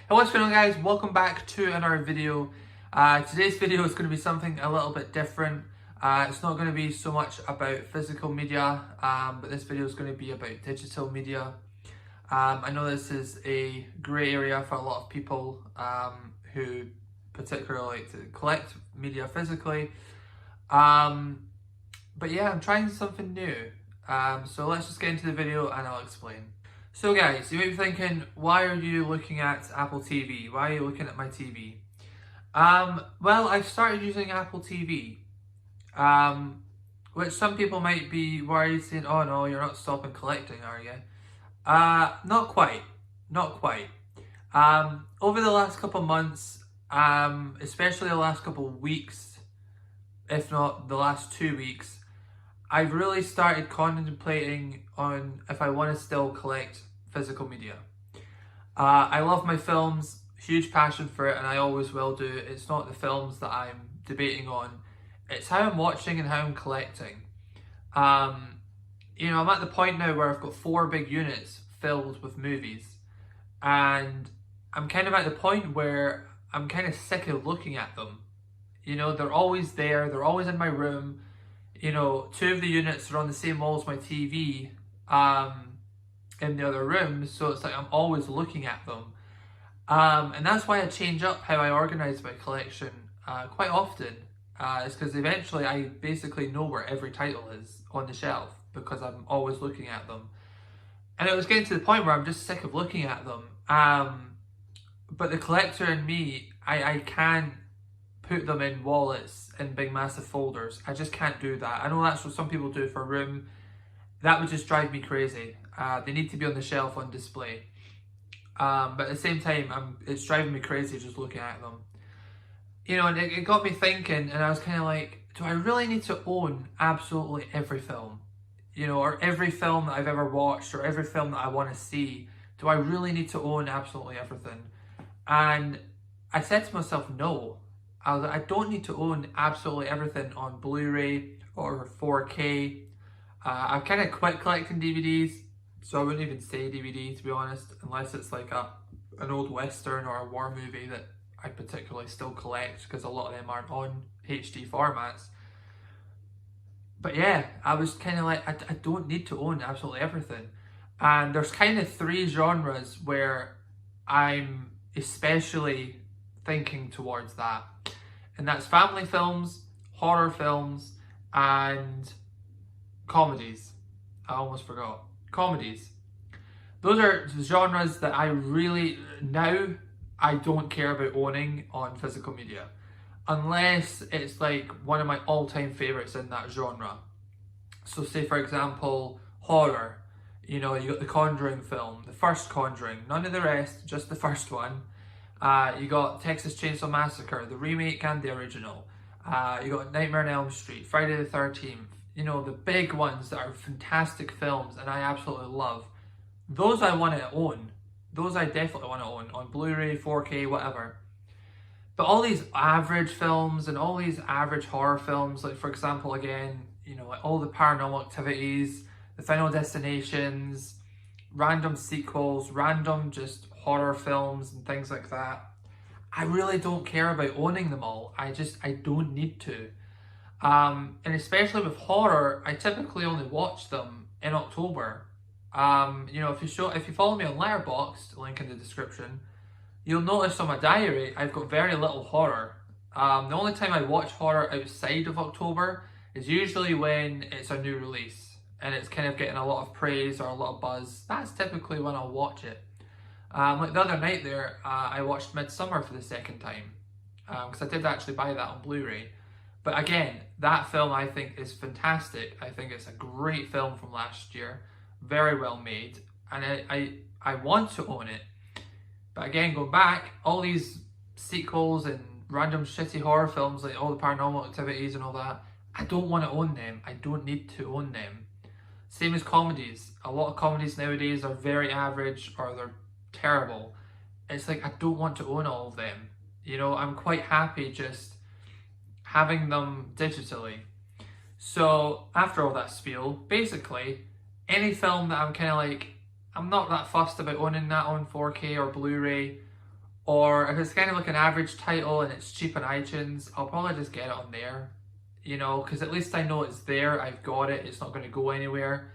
Hey, what's going on, guys? Welcome back to another video. Today's video is going to be something a little bit different. It's not going to be so much about physical media, but this video is going to be about digital media. I know this is a grey area for a lot of people who particularly like to collect media physically. But yeah, I'm trying something new. So let's just get into the video and I'll explain. So guys, you may be thinking, why are you looking at Apple TV? Why are you looking at my TV? Well, I've started using Apple TV, which some people might be worried, saying, oh no, you're not stopping collecting, are you? Not quite. Over the last couple of months, especially the last couple of weeks, if not the last 2 weeks, I've really started contemplating on if I want to still collect physical media. I love my films, huge passion for it, and I always will do. It's not the films that I'm debating on, it's how I'm watching and how I'm collecting. You know, I'm at the point now where I've got 4 big units filled with movies, and I'm kind of at the point where I'm kind of sick of looking at them. You know, they're always there, they're always in my room. You know, 2 of the units are on the same wall as my TV in the other room, so it's like I'm always looking at them. And that's why I change up how I organise my collection quite often. It's because eventually I basically know where every title is on the shelf because I'm always looking at them. And it was getting to the point where I'm just sick of looking at them. But the collector in me, I can't put them in wallets in big massive folders. I just can't do that. I know that's what some people do for a room. That would just drive me crazy. They need to be on the shelf on display. But at the same time, it's driving me crazy just looking at them. You know, and it got me thinking, and I was kind of like, do I really need to own absolutely every film? You know, or every film that I've ever watched, or every film that I want to see? Do I really need to own absolutely everything? And I said to myself, no. I was like, I don't need to own absolutely everything on Blu-ray or 4K. I've kind of quit collecting DVDs, so I wouldn't even say DVD, to be honest, unless it's like an old Western or a war movie that I particularly still collect, because a lot of them aren't on HD formats. But yeah, I was kind of like, I don't need to own absolutely everything. And there's kind of 3 genres where I'm especially thinking towards that. And that's family films, horror films, and comedies. I almost forgot. Comedies. Those are the genres that I really, now, I don't care about owning on physical media. Unless it's like one of my all-time favourites in that genre. So say for example, horror. You know, you got the Conjuring film, the first Conjuring, none of the rest, just the first one. You got Texas Chainsaw Massacre, the remake and the original. You got Nightmare on Elm Street, Friday the 13th. You know, the big ones that are fantastic films and I absolutely love. Those I want to own. Those I definitely want to own on Blu-ray, 4K, whatever. But all these average films and all these average horror films, like for example, again, you know, like all the Paranormal Activities, the Final Destinations, random sequels, random just horror films and things like that. I really don't care about owning them all. I don't need to. And especially with horror, I typically only watch them in October. You know, if you follow me on Letterboxd, link in the description, you'll notice on my diary I've got very little horror. The only time I watch horror outside of October is usually when it's a new release and it's kind of getting a lot of praise or a lot of buzz. That's typically when I'll watch it. Like the other night there, I watched Midsummer for the 2nd time, because I did actually buy that on Blu-ray. But again, that film I think is fantastic. I think it's a great film from last year, very well made, and I want to own it. But again, going back, all these sequels and random shitty horror films, like all the Paranormal Activities and all that, I don't want to own them. I don't need to own them. Same as comedies. A lot of comedies nowadays are very average or they're terrible. It's like I don't want to own all of them. You know, I'm quite happy just having them digitally. So after all that spiel, basically any film that I'm kind of like, I'm not that fussed about owning that on 4K or Blu-ray, Or if it's kind of like an average title and it's cheap on iTunes, I'll probably just get it on there, you know, because at least I know it's there, I've got it, it's not going to go anywhere.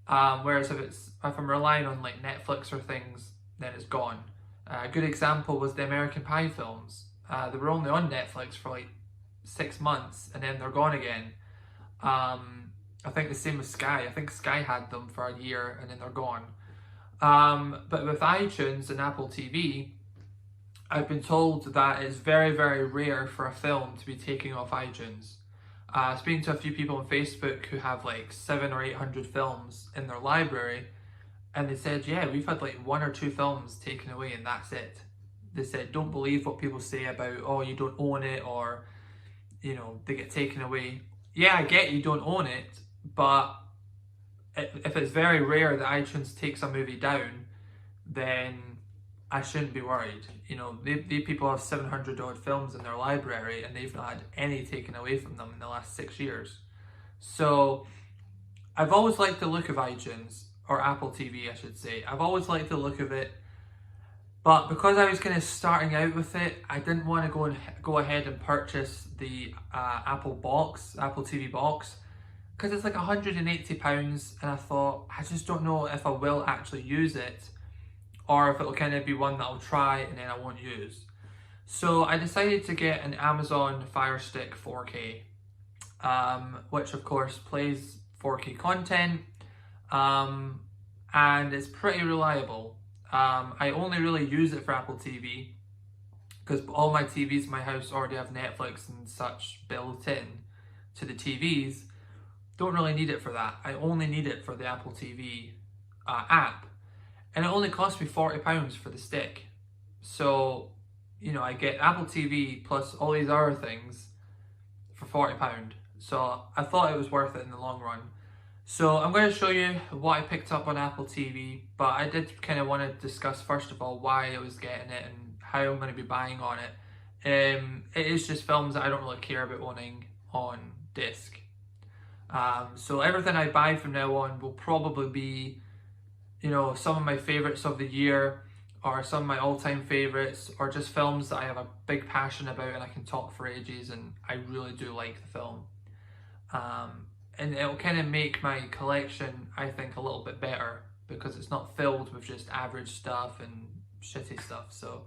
Whereas if I'm relying on like Netflix or things, then it's gone. A good example was the American Pie films. They were only on Netflix for like 6 months and then they're gone again. I think the same with Sky. I think Sky had them for a year and then they're gone. But with iTunes and Apple TV, I've been told that it's very, very rare for a film to be taken off iTunes. Speaking to a few people on Facebook who have like 700 or 800 films in their library, and they said, yeah, we've had like 1 or 2 films taken away and that's it. They said, don't believe what people say about, oh, you don't own it, or, you know, they get taken away. Yeah, I get you don't own it, but if it's very rare that iTunes takes a movie down, then I shouldn't be worried. You know, they people have 700 odd films in their library and they've not had any taken away from them in the last 6 years. So I've always liked the look of iTunes, or Apple TV I should say. I've always liked the look of it, but because I was kind of starting out with it, I didn't want to go ahead and purchase the Apple TV box, because it's like £180, and I thought, I just don't know if I will actually use it, or if it'll kind of be one that I'll try and then I won't use. So I decided to get an Amazon Fire Stick 4K, which of course plays 4K content, and it's pretty reliable. I only really use it for Apple TV, because all my TVs in my house already have Netflix and such built in to the TVs. Don't really need it for that. I only need it for the Apple TV app. And it only cost me £40 for the stick. So, you know, I get Apple TV plus all these other things for £40. So I thought it was worth it in the long run. So I'm going to show you what I picked up on Apple TV, but I did kind of want to discuss first of all why I was getting it and how I'm going to be buying on it. It is just films that I don't really care about owning on disc. So everything I buy from now on will probably be, you know, some of my favourites of the year, or some of my all-time favourites, or just films that I have a big passion about and I can talk for ages and I really do like the film. And it'll kind of make my collection, I think, a little bit better, because it's not filled with just average stuff and shitty stuff. So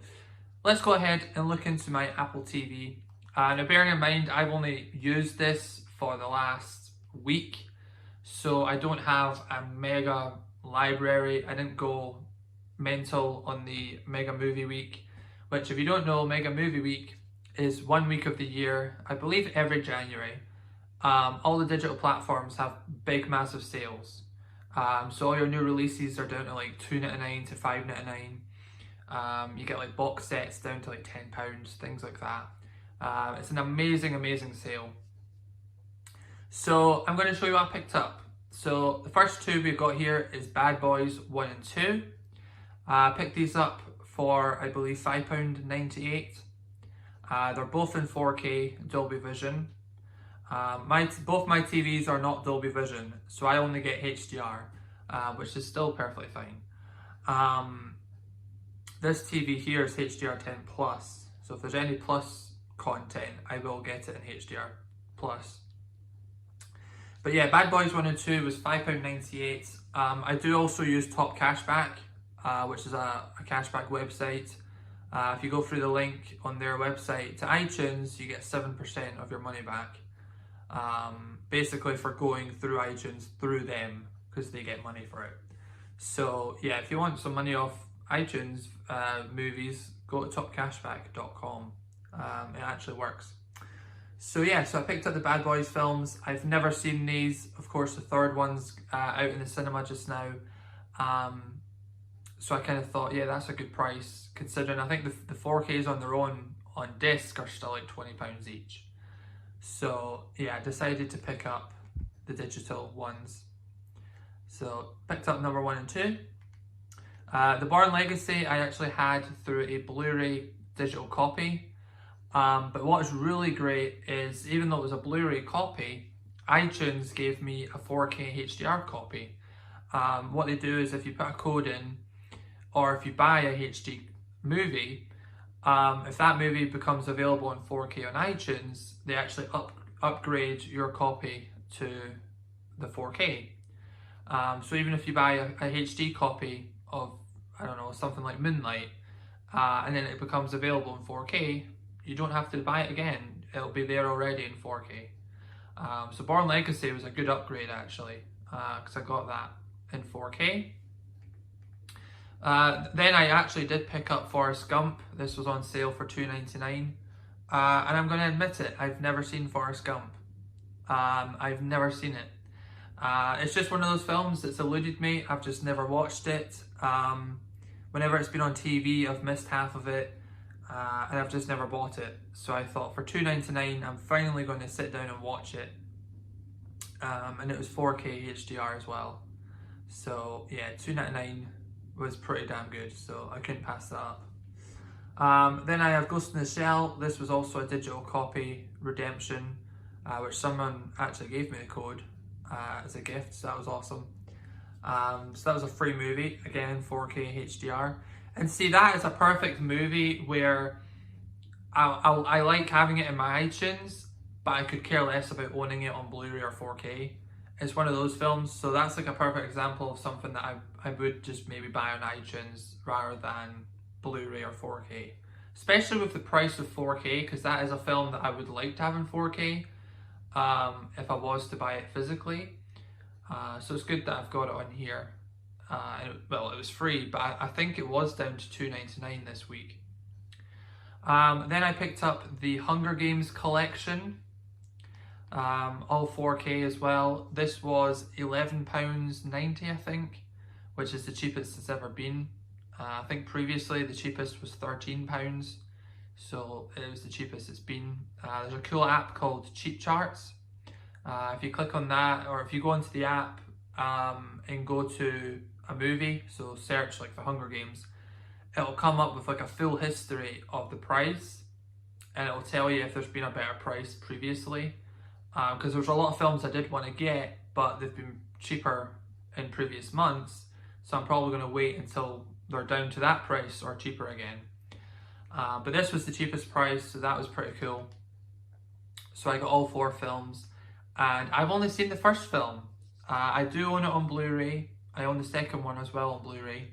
let's go ahead and look into my Apple TV. Now bearing in mind, I've only used this for the last week, so I don't have a mega library. I didn't go mental on the Mega Movie Week, which, if you don't know, Mega Movie Week is 1 week of the year, I believe every January. All the digital platforms have big massive sales, so all your new releases are down to like £2.99 to £5.99. You get like box sets down to like £10, things like that. It's an amazing sale. So I'm going to show you what I picked up. So the first two we've got here is Bad Boys 1 and 2. I picked these up for, I believe, £5.98. They're both in 4K Dolby Vision. Both my TVs are not Dolby Vision, so I only get HDR, which is still perfectly fine. This TV here is HDR10 Plus, so if there's any Plus content, I will get it in HDR Plus. But yeah, Bad Boys 1 and 2 was £5.98. I do also use Top Cashback, which is a cashback website. If you go through the link on their website to iTunes, you get 7% of your money back. Basically for going through iTunes through them, because they get money for it. So yeah, if you want some money off iTunes movies, go to topcashback.com. It actually works. So yeah, so I picked up the Bad Boys films. I've never seen these. Of course, the third one's out in the cinema just now. So I kind of thought, yeah, that's a good price, considering I think the 4Ks on their own on disc are still like £20 each. So yeah, I decided to pick up the digital ones. So picked up number 1 and 2. The Bourne Legacy I actually had through a Blu-ray digital copy. But what is really great is, even though it was a Blu-ray copy, iTunes gave me a 4K HDR copy. What they do is, if you put a code in, or if you buy a HD movie, if that movie becomes available in 4K on iTunes, they actually upgrade your copy to the 4K. So even if you buy a HD copy of, I don't know, something like Moonlight, and then it becomes available in 4K, you don't have to buy it again. It'll be there already in 4K. So Born Legacy was a good upgrade actually, because I got that in 4K. Then I actually did pick up Forrest Gump. This was on sale for $2.99. And I'm going to admit it, I've never seen Forrest Gump. I've never seen it. It's just one of those films that's eluded me. I've just never watched it. Whenever it's been on TV, I've missed half of it. And I've just never bought it. So I thought for $2.99, I'm finally going to sit down and watch it. And it was 4K HDR as well. So yeah, $2.99 was pretty damn good, so I couldn't pass that up. Then I have Ghost in the Shell. This was also a digital copy redemption, which someone actually gave me the code as a gift, so that was awesome. So that was a free movie, again 4K HDR. And see, that is a perfect movie where I like having it in my iTunes, but I could care less about owning it on Blu-ray or 4K. It's one of those films, so that's like a perfect example of something that I would just maybe buy on iTunes rather than Blu-ray or 4K. Especially with the price of 4K, because that is a film that I would like to have in 4K if I was to buy it physically. So it's good that I've got it on here. Well, it was free, but I think it was down to $2.99 this week. Then I picked up the Hunger Games collection. All 4K as well. This was £11.90, I think, which is the cheapest it's ever been. I think previously the cheapest was £13, so it was the cheapest it's been. There's a cool app called Cheap Charts. If you click on that, or if you go into the app and go to a movie, so search like for Hunger Games, it'll come up with like a full history of the price, and it'll tell you if there's been a better price previously. Because there's a lot of films I did want to get, but they've been cheaper in previous months, so I'm probably going to wait until they're down to that price or cheaper again. But this was the cheapest price, so that was pretty cool. So I got all 4 films, and I've only seen the first film. I do own it on Blu-ray. I own the second one as well on Blu-ray,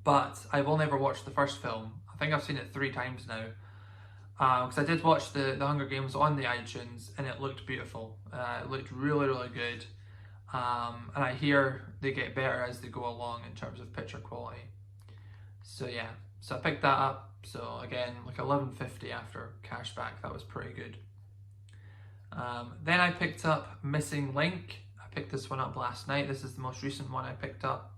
but I've only ever watched the first film. I think I've seen it 3 times now. Because I did watch the Hunger Games on the iTunes, and it looked beautiful. It looked really, really good. And I hear they get better as they go along in terms of picture quality. So yeah, so I picked that up. So again, like $11.50 after cashback. That was pretty good. Then I picked up Missing Link. I picked this one up last night. This is the most recent one I picked up.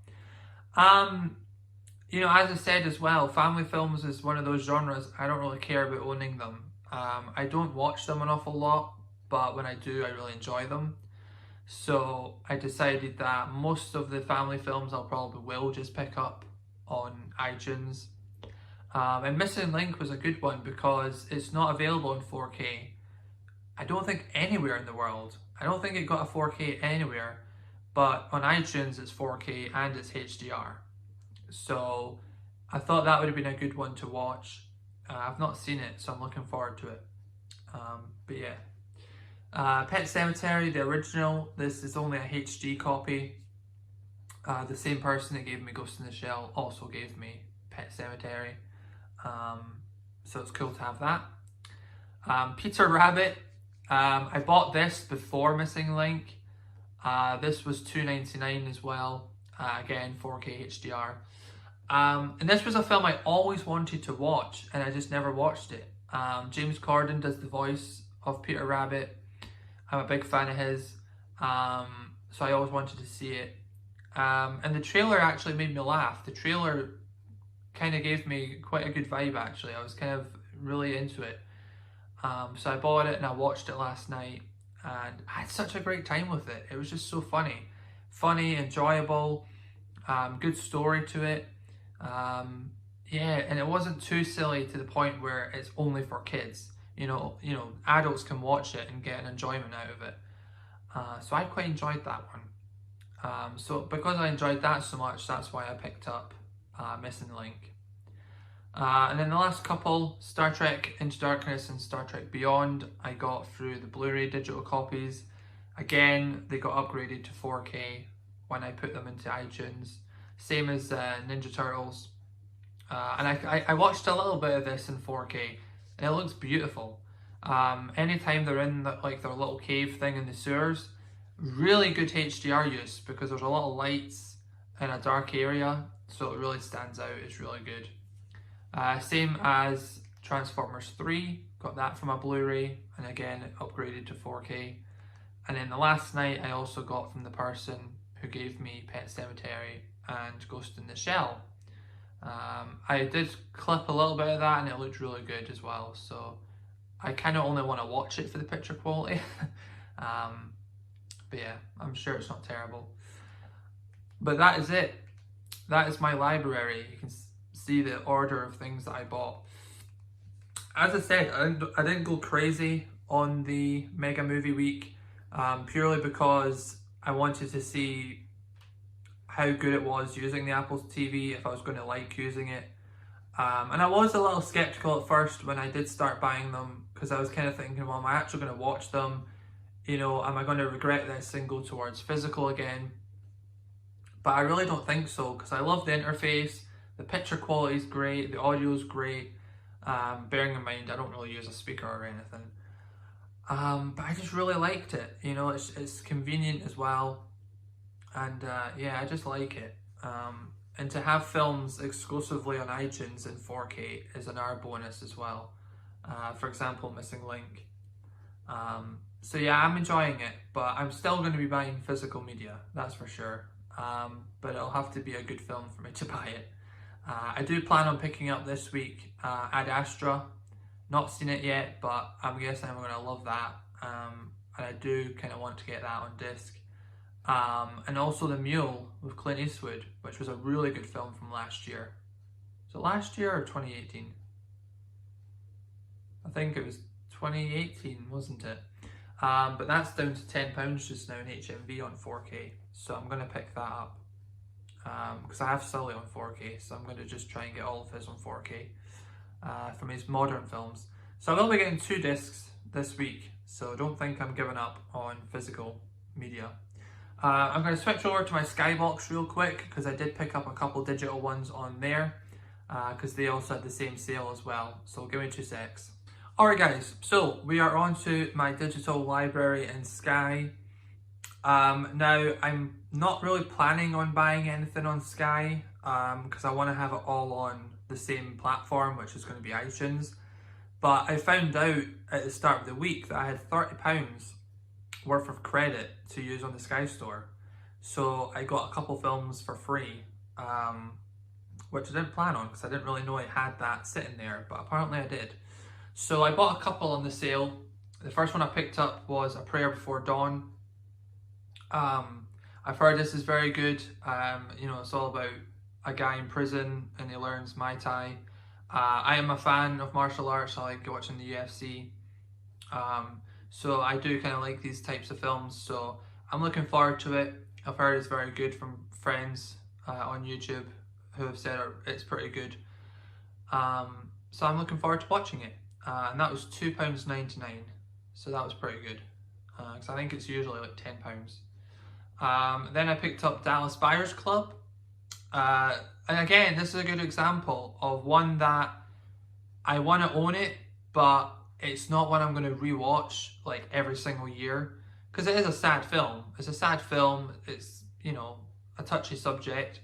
You know, as I said as well, family films is one of those genres I don't really care about owning them. I don't watch them an awful lot, but when I do, I really enjoy them. So I decided that most of the family films I'll probably will just pick up on iTunes. And Missing Link was a good one because it's not available in 4K. I don't think anywhere in the world. I don't think it got a 4K anywhere, but on iTunes it's 4K and it's HDR. So I thought that would have been a good one to watch. I've not seen it, so I'm looking forward to it. But yeah. Pet Sematary, the original, this is only a HD copy. The same person that gave me Ghost in the Shell also gave me Pet Sematary. So it's cool to have that. Peter Rabbit, I bought this before Missing Link. This was $2.99 as well. Again, 4K HDR. And this was a film I always wanted to watch, and I just never watched it. James Corden does the voice of Peter Rabbit. I'm a big fan of his, so I always wanted to see it. And the trailer actually made me laugh. The trailer kind of gave me quite a good vibe, actually. I was kind of really into it. So I bought it and I watched it last night, and I had such a great time with it. It was just so funny. Funny, enjoyable, good story to it. Yeah, and it wasn't too silly to the point where it's only for kids. You know, adults can watch it and get an enjoyment out of it. So I quite enjoyed that one. So because I enjoyed that so much, that's why I picked up Missing Link. And then the last couple, Star Trek Into Darkness and Star Trek Beyond, I got through the Blu-ray digital copies. Again, they got upgraded to 4K when I put them into iTunes. Same as Ninja Turtles. And I watched a little bit of this in 4K, and it looks beautiful. Anytime they're in like their little cave thing in the sewers, really good HDR use because there's a lot of lights in a dark area, so it really stands out. It's really good. Same as Transformers 3, got that from a Blu-ray, and again it upgraded to 4K. And then the last night I also got from the person who gave me Pet Sematary and Ghost in the Shell. I did clip a little bit of that and it looked really good as well, so I kind of only want to watch it for the picture quality. But yeah, I'm sure it's not terrible. But that is it. That is my library. You can see the order of things that I bought. As I said, I didn't go crazy on the Mega Movie Week, purely because I wanted to see how good it was using the Apple TV, if I was going to like using it. And I was a little skeptical at first when I did start buying them, because I was kind of thinking, well, am I actually going to watch them? You know, am I going to regret this and go towards physical again? But I really don't think so, because I love the interface, the picture quality is great, the audio is great, bearing in mind I don't really use a speaker or anything. But I just really liked it, you know, it's convenient as well, and yeah, I just like it. And to have films exclusively on iTunes in 4K is another bonus as well. For example, Missing Link. So yeah, I'm enjoying it, but I'm still going to be buying physical media, that's for sure. But it'll have to be a good film for me to buy it. I do plan on picking up this week Ad Astra. Not seen it yet, but I'm guessing I'm going to love that. And I do kind of want to get that on disc. And also The Mule with Clint Eastwood, which was a really good film from last year. So last year or 2018? I think it was 2018, wasn't it? But that's down to £10 just now in HMV on 4K. So I'm going to pick that up. Because I have Sully on 4K, so I'm going to just try and get all of his on 4K from his modern films. So I will be getting 2 discs this week, so don't think I'm giving up on physical media. I'm going to switch over to my Skybox real quick, because I did pick up a couple digital ones on there, because they also had the same sale as well, so give me 2 secs. Alright guys, so we are on to my digital library in Sky. Now, I'm not really planning on buying anything on Sky, because I want to have it all on the same platform, which is going to be iTunes. But I found out at the start of the week that I had £30 worth of credit to use on the Sky Store. So I got a couple films for free, which I didn't plan on because I didn't really know I had that sitting there, but apparently I did. So I bought a couple on the sale. The first one I picked up was A Prayer Before Dawn. I've heard this is very good. You know, it's all about a guy in prison and he learns Muay Thai. I am a fan of martial arts. I like watching the UFC. So I do kind of like these types of films. So I'm looking forward to it. I've heard it's very good from friends on YouTube who have said it's pretty good. So I'm looking forward to watching it. And that was £2.99. So that was pretty good. Because I think it's usually like £10. Then I picked up Dallas Buyers Club. And again, this is a good example of one that I want to own it, but it's not one I'm going to rewatch like every single year, because it is a sad film. It's a sad film. It's, you know, a touchy subject,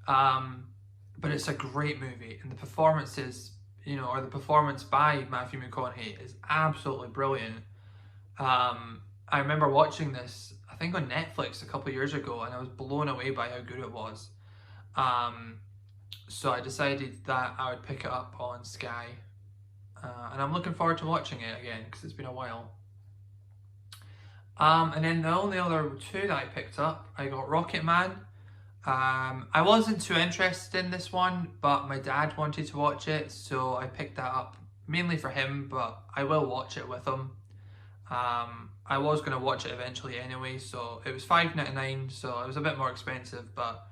but it's a great movie, and the performances, you know, or the performance by Matthew McConaughey is absolutely brilliant. I remember watching this, I think on Netflix a couple of years ago, and I was blown away by how good it was. So I decided that I would pick it up on Sky, and I'm looking forward to watching it again because it's been a while. And then the only other 2 that I picked up, I got Rocket Man. I wasn't too interested in this one, but my dad wanted to watch it, so I picked that up mainly for him, but I will watch it with him. I was going to watch it eventually anyway, so it was $5.99, so it was a bit more expensive, but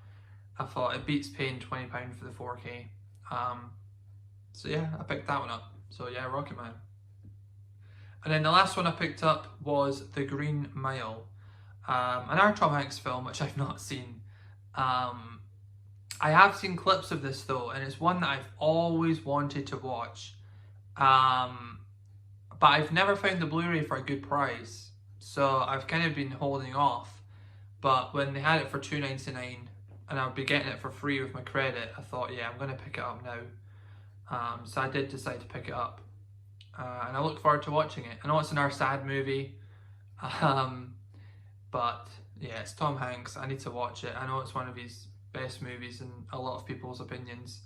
I thought it beats paying £20 for the 4K. So yeah, I picked that one up. So yeah, Rocket Man. And then the last one I picked up was The Green Mile, another Tom Hanks film which I've not seen. I have seen clips of this though, and it's one that I've always wanted to watch. But I've never found the Blu-ray for a good price, so I've kind of been holding off. But when they had it for $2.99 and I'll be getting it for free with my credit, I thought, yeah, I'm going to pick it up now. So I did decide to pick it up, and I look forward to watching it. I know it's another sad movie, but yeah, it's Tom Hanks. I need to watch it. I know it's one of his best movies in a lot of people's opinions.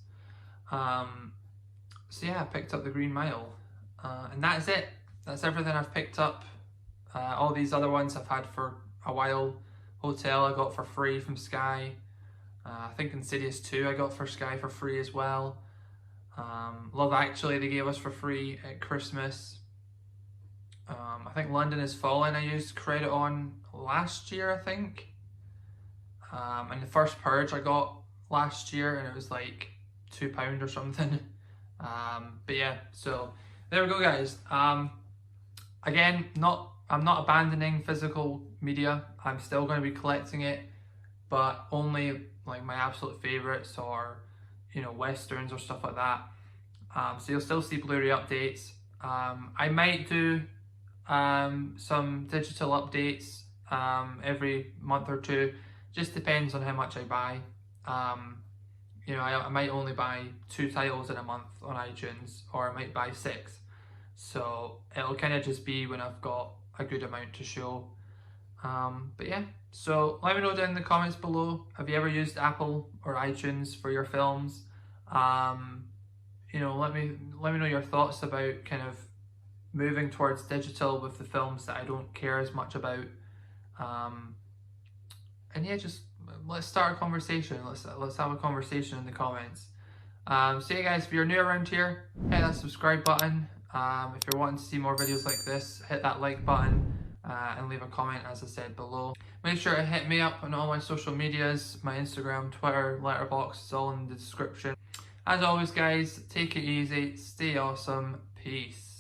So yeah, I picked up The Green Mile, and that's it. That's everything I've picked up. All these other ones I've had for a while. Hotel I got for free from Sky. I think Insidious 2 I got for Sky for free as well. Love Actually they gave us for free at Christmas. I think London Is Falling I used credit on last year, I think. And the first Purge I got last year, and it was like £2 or something. But yeah, so there we go, guys. Again, I'm not abandoning physical media. I'm still going to be collecting it, but only like my absolute favorites, or westerns or stuff like that. So you'll still see Blu-ray updates. I might do some digital updates every month or two. Just depends on how much I buy. I might only buy 2 titles in a month on iTunes, or I might buy 6. So it'll kind of just be when I've got a good amount to show. But yeah, so let me know down in the comments below. Have you ever used Apple or iTunes for your films? Let me know your thoughts about kind of moving towards digital with the films that I don't care as much about. And yeah, just let's start a conversation. Let's have a conversation in the comments. So yeah, guys, if you're new around here, hit that subscribe button. If you're wanting to see more videos like this, hit that like button and leave a comment, as I said, below. Make sure to hit me up on all my social medias, my Instagram, Twitter, Letterboxd, it's all in the description. As always, guys, take it easy, stay awesome, peace.